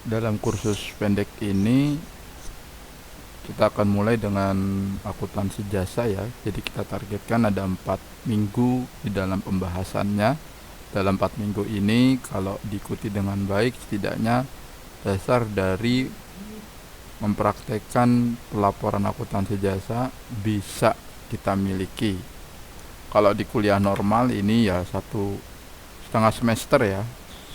Dalam kursus pendek ini kita akan mulai dengan akuntansi jasa ya. Jadi kita targetkan ada 4 minggu di dalam pembahasannya. Dalam 4 minggu ini kalau diikuti dengan baik, setidaknya dasar dari mempraktekkan pelaporan akuntansi jasa bisa kita miliki. Kalau di kuliah normal ini ya 1,5 semester ya,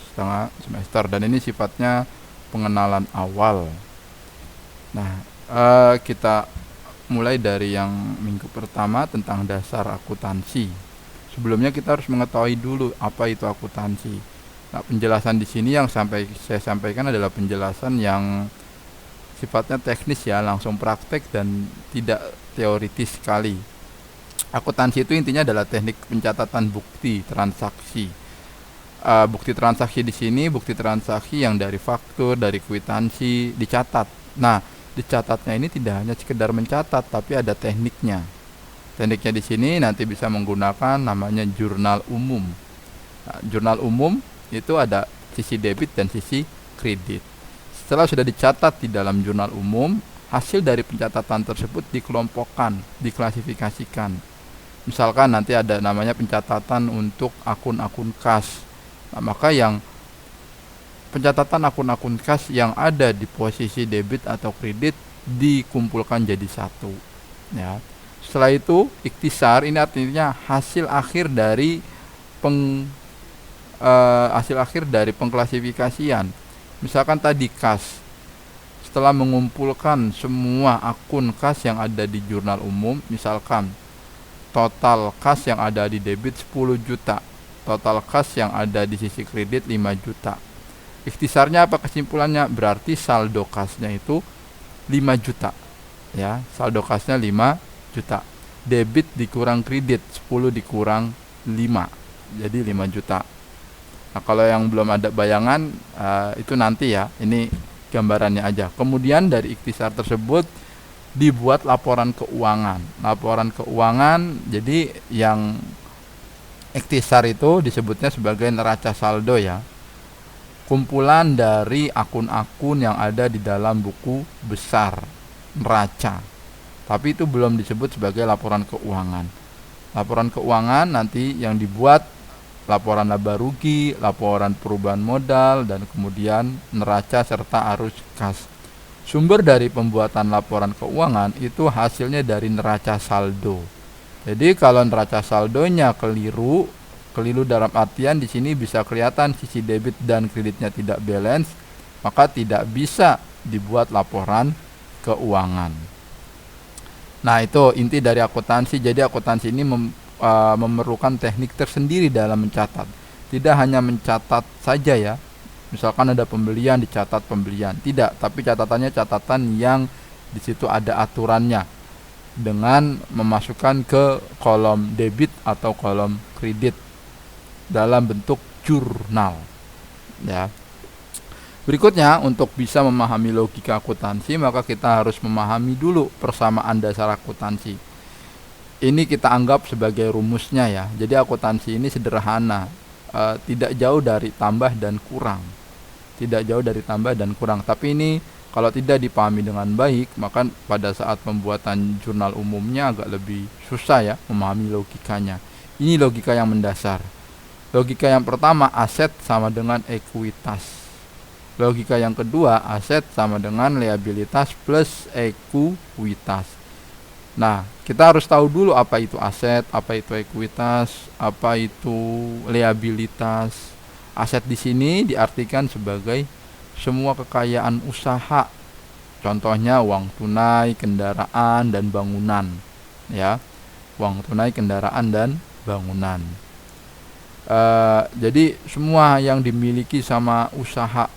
setengah semester, dan ini sifatnya pengenalan awal. Nah, kita mulai dari yang minggu pertama tentang dasar akuntansi. Sebelumnya kita harus mengetahui dulu apa itu akuntansi. Nah, penjelasan di sini yang saya sampaikan adalah penjelasan yang sifatnya teknis ya, langsung praktek dan tidak teoritis sekali. Akuntansi itu intinya adalah teknik pencatatan bukti transaksi. Bukti transaksi di sini bukti transaksi yang dari faktur, dari kwitansi dicatat. Nah, dicatatnya ini tidak hanya sekedar mencatat, tapi ada tekniknya. Tekniknya di sini nanti bisa menggunakan namanya jurnal umum. Nah, jurnal umum itu ada sisi debit dan sisi kredit. Setelah sudah dicatat di dalam jurnal umum, hasil dari pencatatan tersebut dikelompokkan, diklasifikasikan. Misalkan nanti ada namanya pencatatan untuk akun-akun kas. Nah, maka yang pencatatan akun-akun kas yang ada di posisi debit atau kredit dikumpulkan jadi satu. Ya. Setelah itu ikhtisar ini artinya hasil akhir dari pengklasifikasian. Misalkan tadi kas, setelah mengumpulkan semua akun kas yang ada di jurnal umum, misalkan total kas yang ada di debit 10 juta, total kas yang ada di sisi kredit 5 juta. Ikhtisarnya apa kesimpulannya? Berarti saldo kasnya itu 5 juta. Ya, saldo kasnya 5 juta. Debit dikurang kredit 10 dikurang 5. Jadi 5 juta. Nah, kalau yang belum ada bayangan itu nanti ya, ini gambarannya aja. Kemudian dari ikhtisar tersebut dibuat laporan keuangan. Laporan keuangan, jadi yang ikhtisar itu disebutnya sebagai neraca saldo ya. Kumpulan dari akun-akun yang ada di dalam buku besar neraca. Tapi itu belum disebut sebagai laporan keuangan. Laporan keuangan nanti yang dibuat laporan laba rugi, laporan perubahan modal, dan kemudian neraca serta arus kas. Sumber dari pembuatan laporan keuangan itu hasilnya dari neraca saldo. Jadi kalau neraca saldonya keliru dalam artian di sini bisa kelihatan sisi debit dan kreditnya tidak balance, maka tidak bisa dibuat laporan keuangan. Nah, itu inti dari akuntansi. Jadi akuntansi ini memerlukan teknik tersendiri dalam mencatat. Tidak hanya mencatat saja ya. Misalkan ada pembelian, dicatat pembelian. Tidak, tapi catatannya catatan yang di situ ada aturannya dengan memasukkan ke kolom debit atau kolom kredit dalam bentuk jurnal. Ya. Berikutnya, untuk bisa memahami logika akuntansi, maka kita harus memahami dulu persamaan dasar akuntansi. Ini kita anggap sebagai rumusnya ya. Jadi akuntansi ini sederhana, tidak jauh dari tambah dan kurang. Tidak jauh dari tambah dan kurang. Tapi ini kalau tidak dipahami dengan baik, maka pada saat pembuatan jurnal umumnya agak lebih susah ya memahami logikanya. Ini logika yang mendasar. Logika yang pertama, aset sama dengan ekuitas. Logika yang kedua, aset sama dengan liabilitas plus ekuitas. Nah, kita harus tahu dulu apa itu aset, apa itu ekuitas, apa itu liabilitas. Aset di sini diartikan sebagai semua kekayaan usaha. Contohnya uang tunai, kendaraan, dan bangunan. Ya, uang tunai, kendaraan, dan bangunan. Jadi semua yang dimiliki sama usaha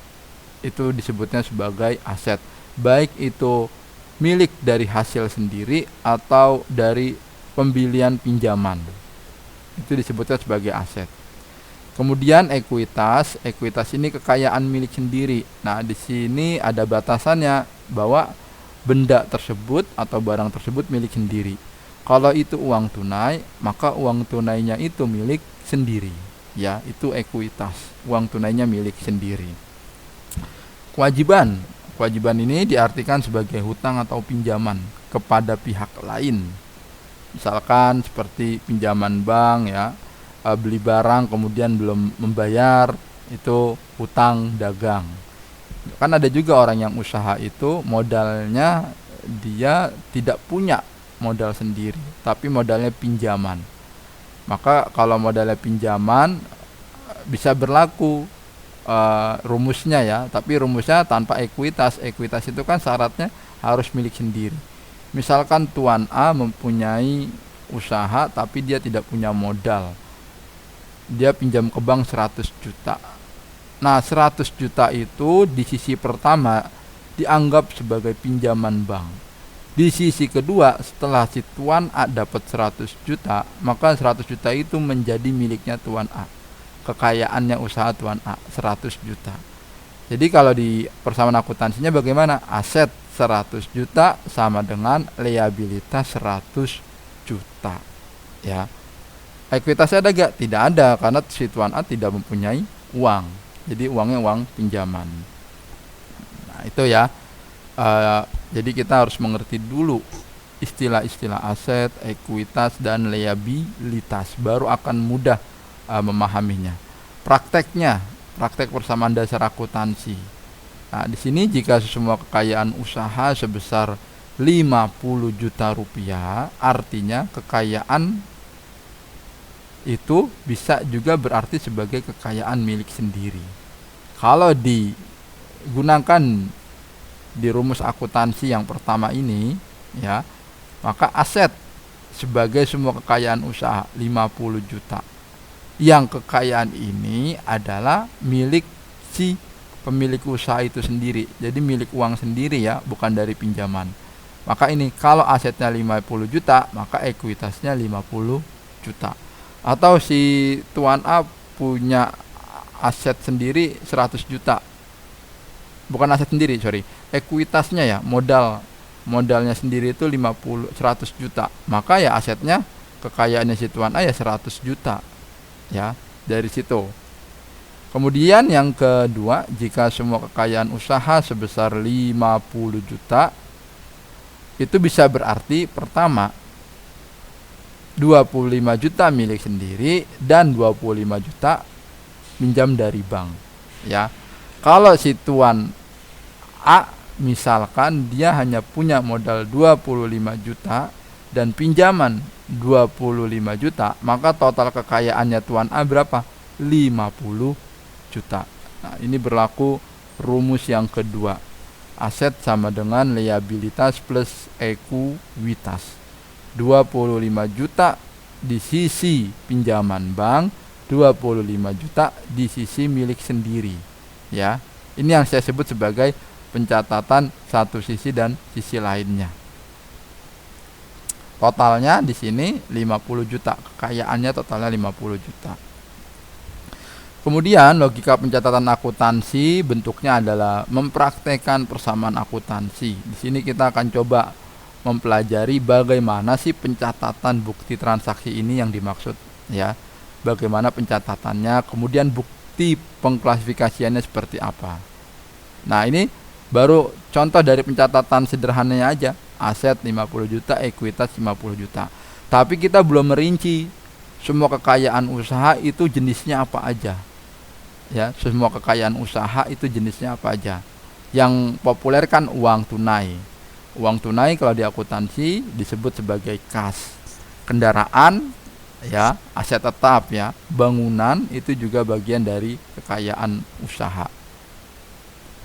itu disebutnya sebagai aset, baik itu milik dari hasil sendiri atau dari pembelian pinjaman, itu disebutnya sebagai aset. Kemudian ekuitas ini kekayaan milik sendiri. Nah, di sini ada batasannya bahwa benda tersebut atau barang tersebut milik sendiri. Kalau itu uang tunai, maka uang tunainya itu milik sendiri. ya, itu ekuitas, uang tunainya milik sendiri. Kewajiban. Kewajiban ini diartikan sebagai hutang atau pinjaman kepada pihak lain. Misalkan seperti pinjaman bank, ya, beli barang kemudian belum membayar, itu hutang dagang. Kan ada juga orang yang usaha itu modalnya dia tidak punya modal sendiri, tapi modalnya pinjaman. Maka kalau modalnya pinjaman bisa berlaku rumusnya, ya, tapi rumusnya tanpa ekuitas. Ekuitas itu kan syaratnya harus milik sendiri. Misalkan Tuan A mempunyai usaha tapi dia tidak punya modal. Dia pinjam ke bank 100 juta. Nah, 100 juta itu di sisi pertama dianggap sebagai pinjaman bank. Di sisi kedua, setelah si Tuan A dapat 100 juta, maka 100 juta itu menjadi miliknya Tuan A. Kekayaannya usaha Tuan A 100 juta. Jadi kalau di persamaan akuntansinya bagaimana? Aset 100 juta sama dengan liabilitas 100 juta. Ya. Ekuitasnya ada gak? Tidak ada, karena si Tuan A tidak mempunyai uang. Jadi uangnya uang pinjaman. Nah, itu ya. Jadi kita harus mengerti dulu istilah-istilah aset, ekuitas, dan liabilitas, baru akan mudah memahaminya. Prakteknya, praktek persamaan dasar akuntansi. Nah, di sini jika semua kekayaan usaha sebesar 50 juta rupiah, artinya kekayaan itu bisa juga berarti sebagai kekayaan milik sendiri. Kalau digunakan di rumus akuntansi yang pertama ini, ya, maka aset sebagai semua kekayaan usaha 50 juta. Yang kekayaan ini adalah milik si pemilik usaha itu sendiri. Jadi milik uang sendiri, ya, bukan dari pinjaman. Maka ini kalau asetnya 50 juta, maka ekuitasnya 50 juta. Atau si Tuan A punya aset sendiri 100 juta. Bukan aset sendiri, sorry. Ekuitasnya, ya, modalnya sendiri itu 100 juta. Maka ya asetnya, kekayaannya si Tuan A ya 100 juta. Ya, dari situ. Kemudian yang kedua, jika semua kekayaan usaha sebesar 50 juta, itu bisa berarti pertama 25 juta milik sendiri dan 25 juta pinjam dari bank, ya. Kalau si Tuan A misalkan dia hanya punya modal 25 juta dan pinjaman 25 juta, maka total kekayaannya Tuan A berapa? 50 juta. Nah, ini berlaku rumus yang kedua. Aset sama dengan liabilitas plus ekuitas. 25 juta di sisi pinjaman bank, 25 juta di sisi milik sendiri, ya. Ini yang saya sebut sebagai pencatatan satu sisi dan sisi lainnya. Totalnya di sini 50 juta, kekayaannya totalnya 50 juta. Kemudian logika pencatatan akuntansi bentuknya adalah mempraktekkan persamaan akuntansi. Di sini kita akan coba mempelajari bagaimana sih pencatatan bukti transaksi ini yang dimaksud, ya. Bagaimana pencatatannya, kemudian bukti pengklasifikasiannya seperti apa. Nah, ini baru contoh dari pencatatan sederhananya aja. Aset 50 juta, ekuitas 50 juta. Tapi kita belum merinci semua kekayaan usaha itu jenisnya apa aja. Ya, semua kekayaan usaha itu jenisnya apa aja. Yang populer kan uang tunai. Uang tunai kalau di akuntansi disebut sebagai kas. Kendaraan, ya, aset tetap, ya. Bangunan itu juga bagian dari kekayaan usaha.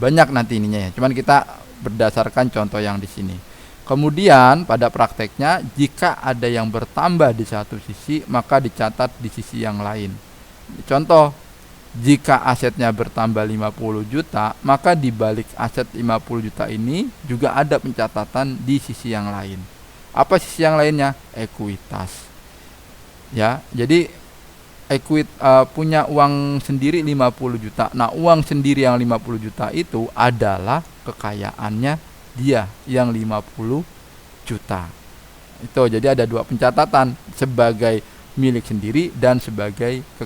Banyak nanti ininya, ya. Cuman kita berdasarkan contoh yang di sini. Kemudian pada prakteknya, jika ada yang bertambah di satu sisi, maka dicatat di sisi yang lain. Contoh, jika asetnya bertambah 50 juta, maka di balik aset 50 juta ini juga ada pencatatan di sisi yang lain. Apa sisi yang lainnya? Ekuitas. Ya, jadi punya uang sendiri 50 juta. Nah, uang sendiri yang 50 juta itu adalah kekayaannya dia yang 50 juta. Itu jadi ada dua pencatatan, sebagai milik sendiri dan sebagai